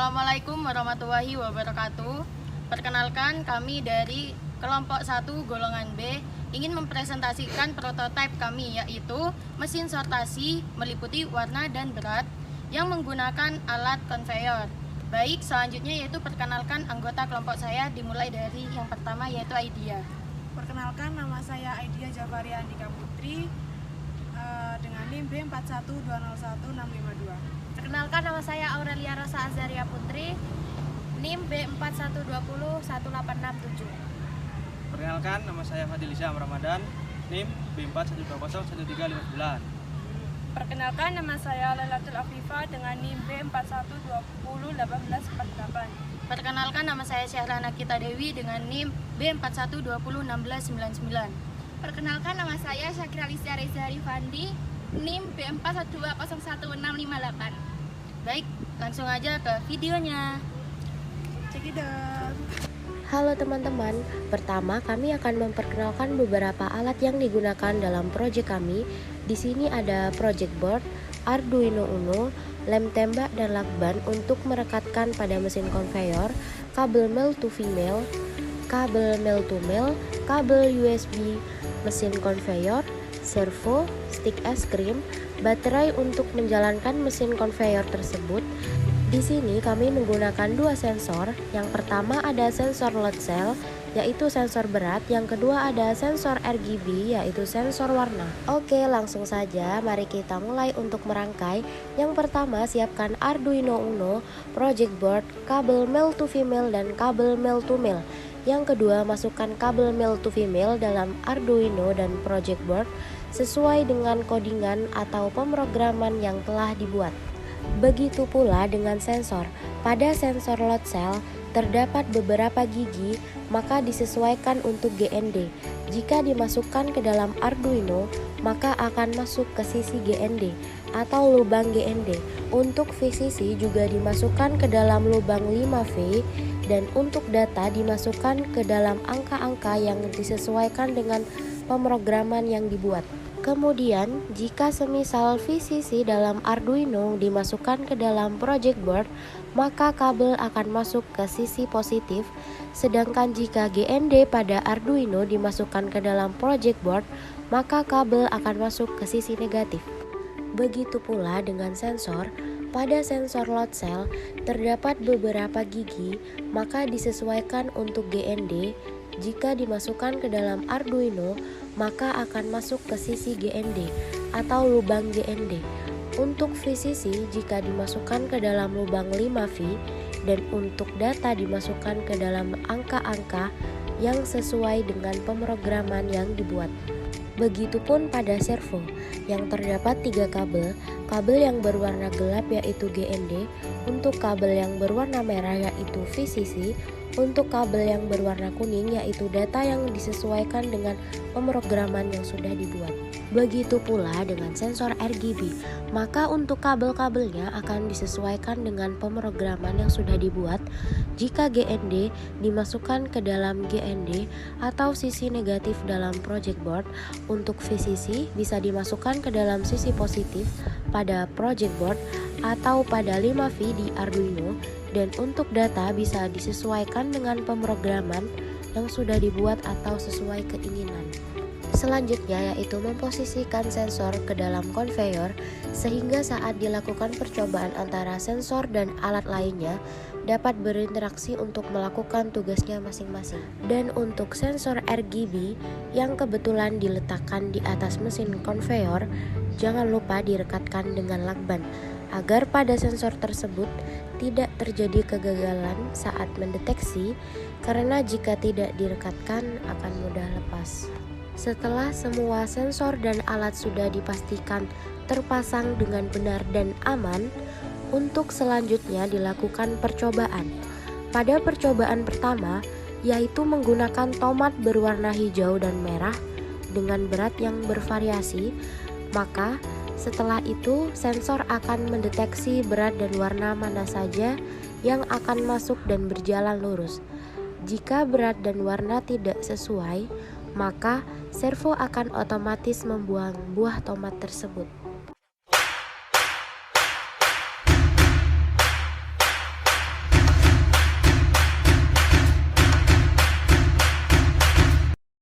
Assalamualaikum warahmatullahi wabarakatuh. Perkenalkan, kami dari kelompok 1 golongan B ingin mempresentasikan prototipe kami, yaitu mesin sortasi meliputi warna dan berat yang menggunakan alat konveyor. Baik, selanjutnya yaitu perkenalkan anggota kelompok saya, dimulai dari yang pertama yaitu Aidia. Perkenalkan, nama saya Aidia Jafaria Andika Putri dengan NIM B412015652. Perkenalkan, nama saya Aurelia Rosa Azaria Putri, NIM B41201867. Perkenalkan, nama saya Fadilisa Ramadan, NIM B41201359. Perkenalkan, nama saya Lailatul Afifah dengan NIM B41201848. Perkenalkan, nama saya Syahrana Kita Dewi dengan NIM B41201699. Perkenalkan, nama saya Syakira Lisya Reza Rifandi, NIM B41201658. Baik, langsung aja ke videonya. Cekidot. Halo teman-teman, pertama kami akan memperkenalkan beberapa alat yang digunakan dalam proyek kami. Di sini ada project board, Arduino Uno, lem tembak dan lakban untuk merekatkan pada mesin konveyor, kabel male to female, kabel male to male, kabel USB mesin konveyor, servo, stick es krim, baterai untuk menjalankan mesin konveyor tersebut. Di sini kami menggunakan dua sensor. Yang pertama ada sensor load cell, yaitu sensor berat. Yang kedua ada sensor RGB, yaitu sensor warna. Oke, langsung saja mari kita mulai untuk merangkai. Yang pertama, siapkan Arduino Uno, project board, kabel male to female dan kabel male to male. Yang kedua, masukkan kabel male to female dalam Arduino dan project board sesuai dengan codingan atau pemrograman yang telah dibuat. Begitu pula dengan sensor. Pada sensor load cell terdapat beberapa gigi, maka disesuaikan untuk GND. Jika dimasukkan ke dalam Arduino, maka akan masuk ke sisi GND atau lubang GND. Untuk VCC juga dimasukkan ke dalam lubang 5V, dan untuk data dimasukkan ke dalam angka-angka yang disesuaikan dengan pemrograman yang dibuat. Kemudian, jika semisal VCC dalam Arduino dimasukkan ke dalam project board, maka kabel akan masuk ke sisi positif, sedangkan jika GND pada Arduino dimasukkan ke dalam project board, maka kabel akan masuk ke sisi negatif. Begitu pula dengan sensor. Pada sensor load cell terdapat beberapa gigi, maka disesuaikan untuk GND. Jika dimasukkan ke dalam Arduino, maka akan masuk ke sisi GND atau lubang GND. Untuk VCC jika dimasukkan ke dalam lubang 5V, dan untuk data dimasukkan ke dalam angka-angka yang sesuai dengan pemrograman yang dibuat. Begitupun pada servo yang terdapat 3 kabel. Kabel yang berwarna gelap yaitu GND, untuk kabel yang berwarna merah yaitu VCC, untuk kabel yang berwarna kuning yaitu data yang disesuaikan dengan pemrograman yang sudah dibuat. Begitu pula dengan sensor RGB, maka untuk kabel-kabelnya akan disesuaikan dengan pemrograman yang sudah dibuat. Jika GND dimasukkan ke dalam GND atau sisi negatif dalam project board, untuk VCC bisa dimasukkan ke dalam sisi positif pada project board atau pada 5V di Arduino, dan untuk data bisa disesuaikan dengan pemrograman yang sudah dibuat atau sesuai keinginan. Selanjutnya yaitu memposisikan sensor ke dalam konveyor sehingga saat dilakukan percobaan antara sensor dan alat lainnya dapat berinteraksi untuk melakukan tugasnya masing-masing. Dan untuk sensor RGB yang kebetulan diletakkan di atas mesin konveyor, jangan lupa direkatkan dengan lakban agar pada sensor tersebut tidak terjadi kegagalan saat mendeteksi, karena jika tidak direkatkan akan mudah lepas. Setelah semua sensor dan alat sudah dipastikan terpasang dengan benar dan aman, untuk selanjutnya dilakukan percobaan. Pada percobaan pertama, yaitu menggunakan tomat berwarna hijau dan merah dengan berat yang bervariasi, maka setelah itu sensor akan mendeteksi berat dan warna mana saja yang akan masuk dan berjalan lurus. Jika berat dan warna tidak sesuai, maka servo akan otomatis membuang buah tomat tersebut.